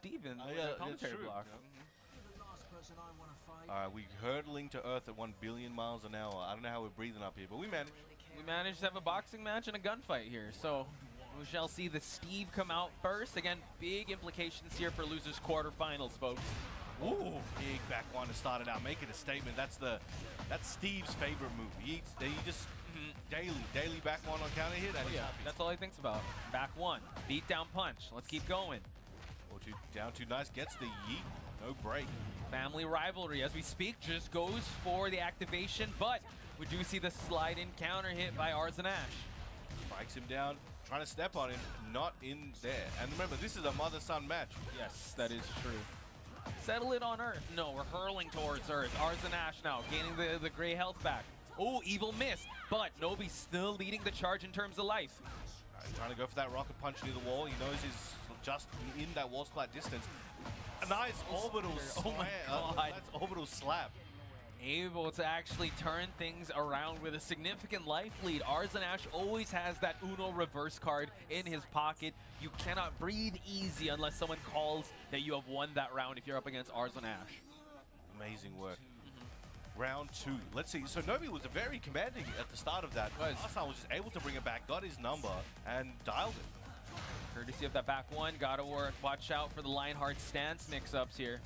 Steve in yeah, the commentary block. Alright, we're hurtling to Earth at 1 billion miles an hour. I don't know how we're breathing up here, but we managed. We managed to have a boxing match and a gunfight here, so we shall see the Steve come out first. Again, big implications here for losers quarterfinals, folks. Ooh, big back one to start it out, making a statement. That's Steve's favorite move. He just daily back one on counter hit, and he's happy. That's all he thinks about. Back one, beat down punch. Let's keep going. Or two, down two, nice, gets the yeet, no break. Family rivalry, as we speak, just goes for the activation, but we do see the slide-in counter hit by ASLAN ASH. Strikes him down, trying to step on him, not in there. And remember, this is a mother-son match. Yes, that is true. Settle it on Earth. No, we're hurling towards Earth. ASLAN ASH now, gaining the gray health back. Oh, evil miss, but Nobi still leading the charge in terms of life. Trying to go for that rocket punch near the wall. He knows he's just in that wall splat distance. A nice orbital slap. Oh my god. That's orbital slap. Able to actually turn things around with a significant life lead. ASLAN ASH always has that Uno reverse card in his pocket. You cannot breathe easy unless someone calls that you have won that round if you're up against ASLAN ASH. Amazing work. Round two. Let's see. So Nobi was very commanding at the start of that. ASLAN was just able to bring it back, got his number, and dialed it. Courtesy of that back one, gotta work. Watch out for the Lionheart stance mix-ups here.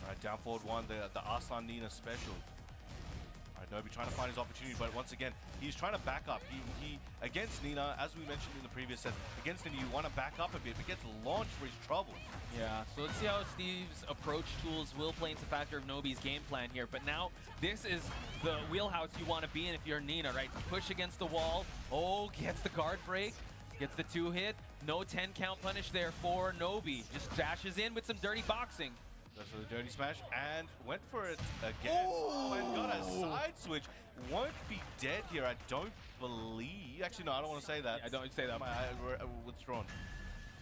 All right, down forward one, the ASLAN Nina special. All right, Nobi trying to find his opportunity, but once again, he's trying to back up. He against Nina, as we mentioned in the previous set, against Nina, you want to back up a bit, but gets launched for his trouble. Yeah, so let's see how Steve's approach tools will play into factor of Nobi's game plan here. But now, this is the wheelhouse you want to be in if you're Nina, right? Push against the wall. Oh, gets the guard break. Gets the 2-hit. No 10 count punish there for Nobi. Just dashes in with some dirty boxing. Goes for the dirty smash and went for it again. Oh, and got a side switch. Won't be dead here, I don't believe. Actually, no, I don't want to say that. Yeah, don't say that. Withdrawn.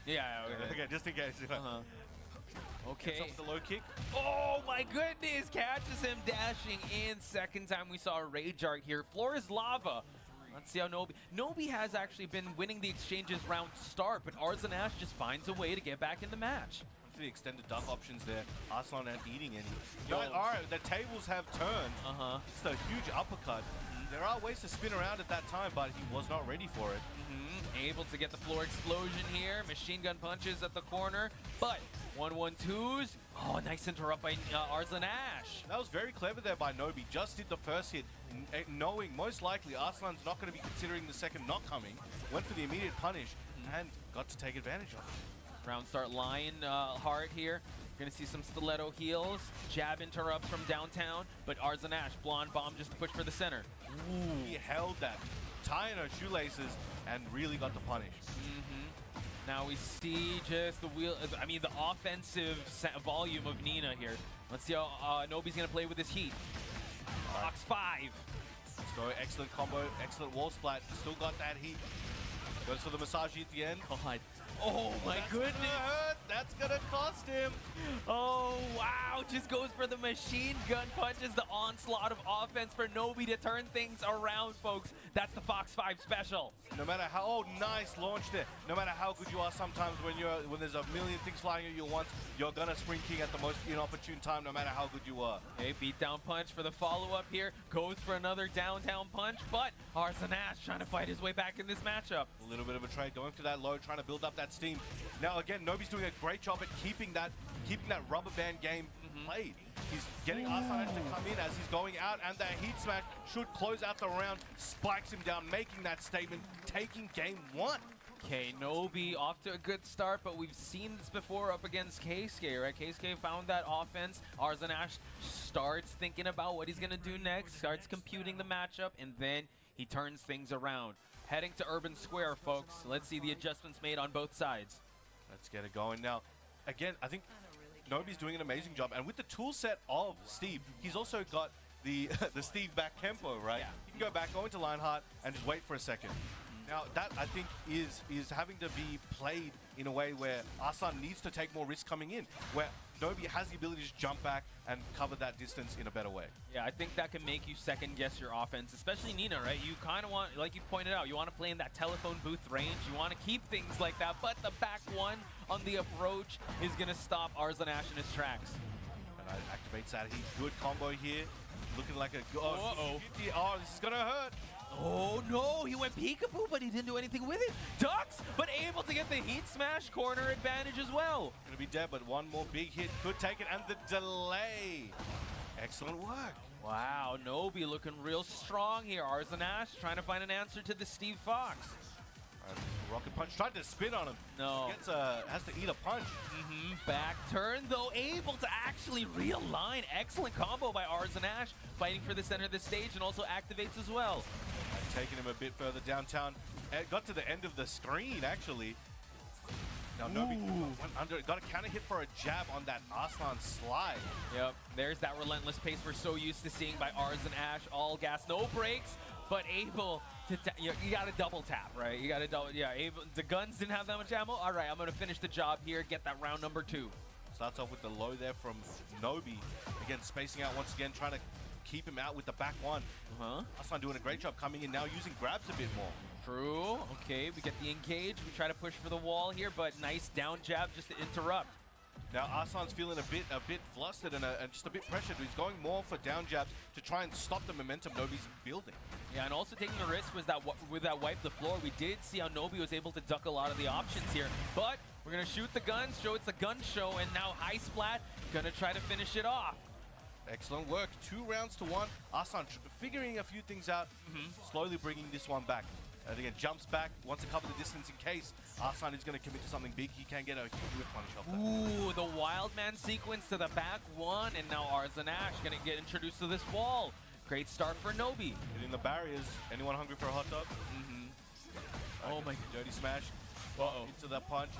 Yeah, okay. Okay, just in case. Okay. Gets off the low kick. Oh my goodness! Catches him dashing in. Second time we saw a Rage Art here. Floor is lava. Let's see how Nobi has actually been winning the exchanges round start, but ASLAN ASH just finds a way to get back in the match. For the extended duck options there, ASLAN aren't eating any. Alright, the tables have turned. It's a huge uppercut. There are ways to spin around at that time, but he was not ready for it. Able to get the floor explosion here. Machine gun punches at the corner, but 1-1-2s. Oh, nice interrupt by ASLAN ASH. That was very clever there by Nobi. Just did the first hit, knowing most likely ASLAN's not going to be considering the second not coming. Went for the immediate punish and got to take advantage of it. Round start Lionheart here. Gonna see some stiletto heals. Jab interrupts from downtown, but ASLAN ASH, blonde bomb just to push for the center. Ooh. He held that, tying her shoelaces, and really got the punish. Now we see just the the offensive volume of Nina here. Let's see how Nobi's gonna play with his heat. Box 5. Let's go, excellent combo, excellent wall splat. Still got that heat. Goes for the massage at the end. God. Oh my goodness. That's gonna cost him. Oh wow, just goes for the machine gun punches, the onslaught of offense for Nobi to turn things around, folks. That's the Fox 5 special. No matter how nice launch there. No matter how good you are, sometimes when there's a million things flying at you at once, you're gonna spring king at the most inopportune time, no matter how good you are. Okay, beat down punch for the follow-up here. Goes for another downtown punch, but ASLAN ASH trying to fight his way back in this matchup. A little bit of a trade, going for that low, trying to build up that steam. Now again, Nobi's doing a great job at keeping that rubber band game played. He's getting ASLAN ASH to come in as he's going out, and that heat smash should close out the round, spikes him down, making that statement, taking game 1. Okay, Nobi off to a good start, but we've seen this before up against Keisuke, right? Keisuke found that offense. ASLAN ASH starts thinking about what he's gonna do next, starts computing the matchup, and then he turns things around. Heading to Urban Square, folks. Let's see the adjustments made on both sides. Let's get it going now. Again, I think Nobi's doing an amazing job, and with the tool set of Steve, he's also got the the Steve back tempo, right? Yeah. You can go back, go into Lionheart, and just wait for a second. Now that I think is having to be played in a way where ASLAN needs to take more risk coming in, where Nobi has the ability to just jump back and cover that distance in a better way. Yeah, I think that can make you second guess your offense, especially Nina, right? You kind of want, like you pointed out, you want to play in that telephone booth range. You want to keep things like that, but the back one on the approach is going to stop ASLAN ASH in his tracks. And activates that heat. Good combo here. Looking like a... Uh-oh. Oh, this is going to hurt. Oh no, he went peekaboo, but he didn't do anything with it. Ducks, but able to get the heat smash corner advantage as well. Gonna be dead, but one more big hit could take it, and the delay. Excellent work. Wow, Nobi looking real strong here. ASLAN ASH trying to find an answer to the Steve Fox. Rocket punch tried to spin on him. No. Gets has to eat a punch. Back turn, though, able to actually realign. Excellent combo by ASLAN ASH, fighting for the center of the stage and also activates as well. And taking him a bit further downtown. Got to the end of the screen, actually. Now Nobi went under, got a counter hit for a jab on that ASLAN slide. Yep, there's that relentless pace we're so used to seeing by ASLAN ASH. All gas, no brakes, but able to, you got to double tap, right? You got to double, yeah, the guns didn't have that much ammo. All right, I'm going to finish the job here, get that round number 2. Starts off with the low there from Nobi. Again, spacing out once again, trying to keep him out with the back one. ASLAN doing a great job coming in now, using grabs a bit more. True. Okay, we get the engage. We try to push for the wall here, but nice down jab just to interrupt. Now ASLAN's feeling a bit flustered and just a bit pressured. He's going more for down jabs to try and stop the momentum Nobi's building. Yeah, and also taking the risk was that with that wipe the floor, we did see how Nobi was able to duck a lot of the options here. But we're gonna shoot the guns, show it's a gun show, and now High Splat gonna try to finish it off. Excellent work. 2 rounds to 1. ASLAN figuring a few things out, slowly bringing this one back. And again, jumps back, wants to cover the distance in case ASLAN is going to commit to something big. He can get a huge whip punish off that. Ooh, the wild man sequence to the back one, and now ASLAN ASH going to get introduced to this wall. Great start for Nobi. Hitting the barriers. Anyone hungry for a hot dog? Oh my dirty smash. Into that punch.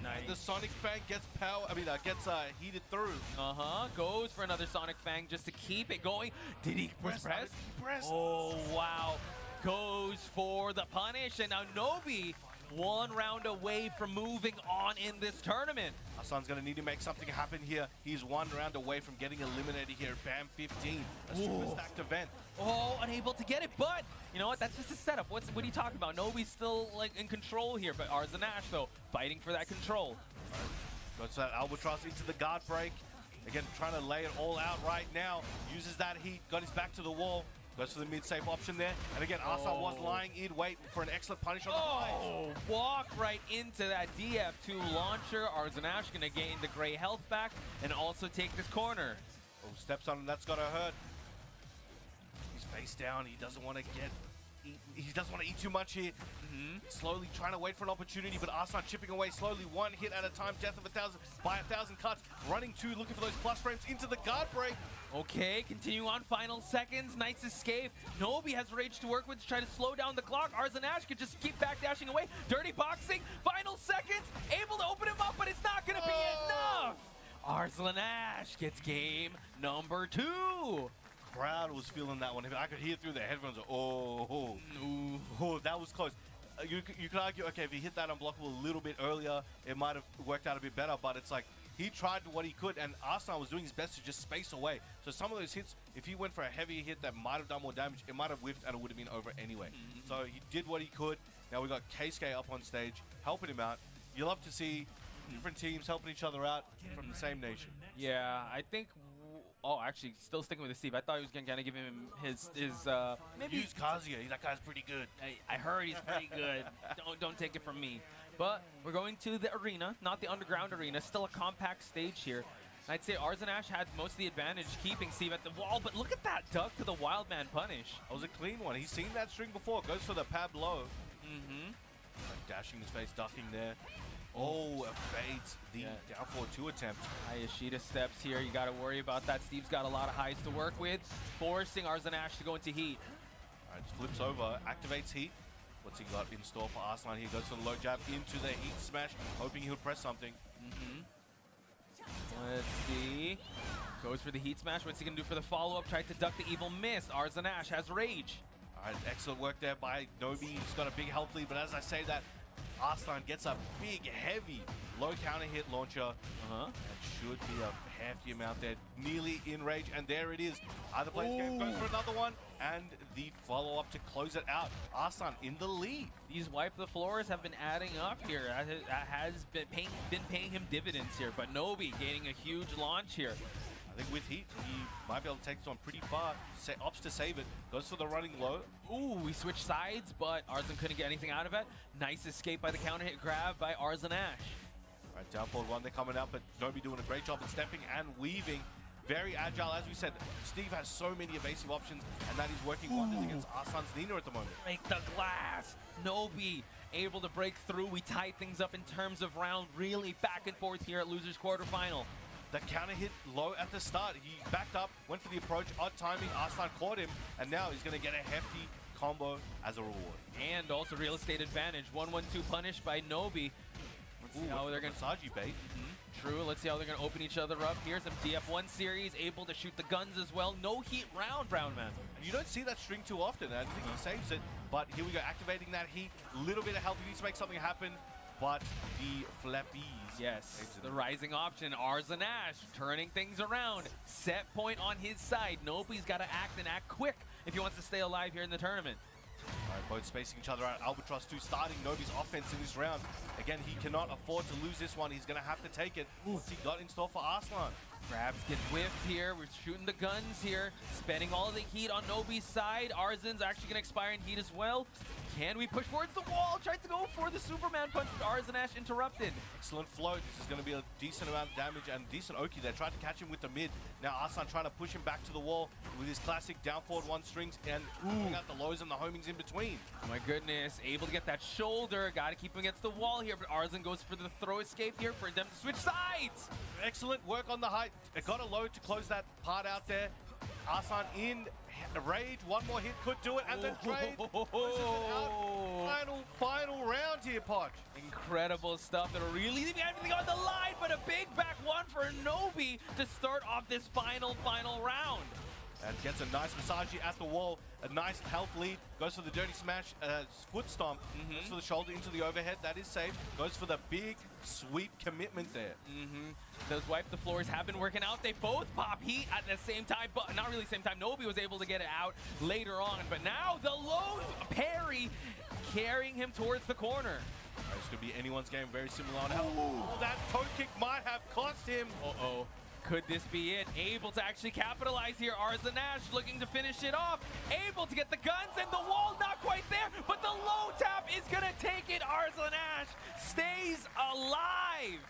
Nice. The Sonic Fang gets power. Gets heated through. Goes for another Sonic Fang just to keep it going. Did he press? Press. Oh wow. Goes for the punish, and now Nobi 1 round away from moving on in this tournament. ASLAN's going to need to make something happen here. He's 1 round away from getting eliminated here. Bam 15. A super stacked event. Oh, unable to get it, but you know what? That's just a setup. What are you talking about? Nobi's still like in control here, but ASLAN ASH though fighting for that control. Goes that Albatross into the guard break. Again, trying to lay it all out right now. Uses that heat. Got his back to the wall. Goes for the mid-safe option there. And again, ASLAN was lying in wait for an excellent punish on the highs. Walk right into that DF2 launcher. ASLAN ASH going to gain the gray health back and also take this corner. Oh, steps on him. That's got to hurt. He's face down. He doesn't want to eat too much here. Slowly trying to wait for an opportunity, but ASLAN chipping away slowly, 1 hit at a time. Death of 1,000 by 1,000 cuts. Running 2, looking for those plus frames into the guard break. Okay, continue on final seconds. Nice escape. Nobi has rage to work with to try to slow down the clock. ASLAN ASH could just keep backdashing away. Dirty boxing. Final seconds. Able to open him up, but it's not going to be enough. ASLAN ASH gets game number 2. Crowd was feeling that one. I could hear through the headphones. Oh, that was close. You could argue, okay, if he hit that unblockable a little bit earlier, it might have worked out a bit better, but it's like, he tried what he could, and ASLAN was doing his best to just space away. So some of those hits, if he went for a heavier hit that might have done more damage, it might have whiffed and it would have been over anyway. So he did what he could. Now we got Keisuke up on stage, helping him out. You love to see different teams helping each other out from the same nation. Yeah, I think... Oh, actually, still sticking with the Steve. I thought he was going to kind of give him his maybe use Kazuya. That guy's pretty good. I heard he's pretty good. Don't take it from me. But we're going to the arena, not the underground arena. Still a compact stage here. I'd say ASLAN ASH had most of the advantage keeping Steve at the wall, but look at that duck to the wild man punish. That was a clean one. He's seen that string before. Goes for the pad low. Dashing his face, ducking there. Oh, evades the down forward 2 attempt. Hayashida steps here. You got to worry about that. Steve's got a lot of highs to work with, forcing ASLAN ASH to go into heat. All right, flips over, activates heat. What's he got in store for ASLAN? He goes for the low jab into the heat smash, hoping he'll press something. Let's see. Goes for the heat smash. What's he going to do for the follow-up? Tried to duck the evil miss. ASLAN ASH has rage. All right, excellent work there by Nobi. He's got a big health lead, but as I say that, ASLAN gets a big, heavy, low counter hit launcher. That should be a hefty amount there, nearly in range, and there it is. Either plays game goes for another one, and the follow-up to close it out. ASLAN in the lead. These wipe the floors have been adding up here. That has been paying him dividends here, but Nobi gaining a huge launch here. I think with heat, he might be able to take this one pretty far. Opts to save it, goes for the running low. Ooh, we switched sides, but Arzan couldn't get anything out of it. Nice escape by the counter hit grab by ASLAN ASH. All right, down forward one, they're coming out, but Nobi doing a great job in stepping and weaving. Very agile, as we said. Steve has so many evasive options, and that is working wonders against ASLAN's Nina at the moment. Break the glass. Nobi able to break through. We tied things up in terms of round, really back and forth here at Losers Quarterfinal. The counter hit low at the start. He backed up, went for the approach, odd timing. ASLAN caught him, and now he's going to get a hefty combo as a reward. And also real estate advantage. 1-1-2 punish by Nobi. Let's see how they're going to... Saji bait. True. Let's see how they're going to open each other up. Here's some DF1 series, able to shoot the guns as well. No heat round, Brownman. You don't see that string too often. I think he saves it, but here we go, activating that heat. Little bit of health. He needs to make something happen, but the flappies. Yes, the rising option, ASLAN ASH, turning things around. Set point on his side. Nobi's got to act and act quick if he wants to stay alive here in the tournament. All right, both spacing each other out. Albatross 2 starting Nobi's offense in this round. Again, he cannot afford to lose this one. He's going to have to take it. What's he got in store for ASLAN? Grabs get whiffed here. We're shooting the guns here. Spending all of the heat on Nobi's side. Arzan's actually going to expire in heat as well. Can we push towards the wall? Tried to go for the Superman punch, but ASLAN ASH interrupted. Excellent float. This is going to be a decent amount of damage and decent Oki there. Tried to catch him with the mid. Now ASLAN trying to push him back to the wall with his classic down forward one strings and pulling out the lows and the homings in between. Oh my goodness. Able to get that shoulder. Got to keep him against the wall here, but ASLAN goes for the throw escape here for them to switch sides. Excellent work on the height. It got a low to close that part out there. ASLAN in rage. One more hit could do it, and then trade. Final round here, Poch. Incredible stuff. That'll really leave everything on the line, but a big back one for Nobi to start off this final round. And gets a nice massage at the wall. A nice health lead. Goes for the dirty smash, foot stomp. Goes for the shoulder into the overhead. That is safe. Goes for the big sweep commitment there. Those wipe the floors have been working out. They both pop heat at the same time, but not really the same time. Nobi was able to get it out later on, but now the low parry carrying him towards the corner. This could be anyone's game. Very similar on how that toe kick might have cost him. Could this be it? Able to actually capitalize here. ASLAN ASH looking to finish it off. Able to get the guns and the wall not quite there, but the low tap is going to take it. ASLAN ASH stays alive.